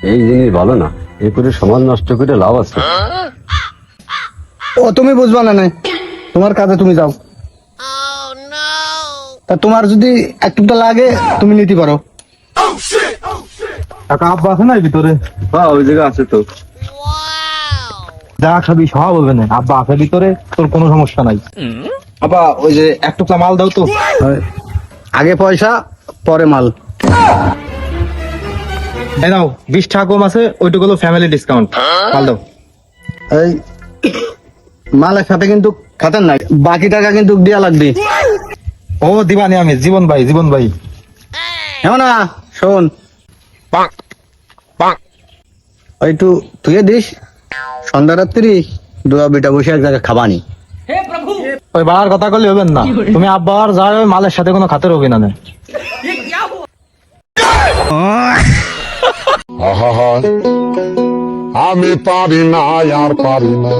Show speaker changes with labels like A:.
A: এই জিনিস ভালো না, এ করে সমাজ নষ্ট করে লাভ আছে?
B: ও তুমি বুঝবা না, তোমার কাজে তুমি যাও। তা তোমার যদি একটুটা লাগে তুমি নিতে পারো।
C: কাকা আব্বা আছে না ভিতরে?
A: হ্যাঁ, ওই জায়গায় আছে তো।
C: যা খাবি সব বলবে না, আব্বা আছে ভিতরে, তোর কোনো সমস্যা নাই। আব্বা ওই যে এক টুকরা মাল দাও তো।
B: আগে পয়সা পরে মাল।
C: এই নাও 20 টাকা কম আছে, ওইটুকু হলো ফ্যামিলি ডিসকাউন্ট। মাল দাও।
B: এই মালের সাথে কিন্তু খাতেন নাই, বাকি টাকা কিন্তু দেয়া লাগবে।
C: ও দিবানি আমি, জীবন ভাই, জীবন ভাই।
B: হ্যাঁ না, শোন একটু তুই দিস, সন্ধ্যা রাত্রি দুয়া বেটা বসে এক জায়গায় খাবানি।
C: ওই বাড়ার কথা করলে হবেন না, তুমি আব্বা আর যা ওই মালের সাথে কোনো খাতের হবে না।
D: আহা, আমি পারি না আর পারি না।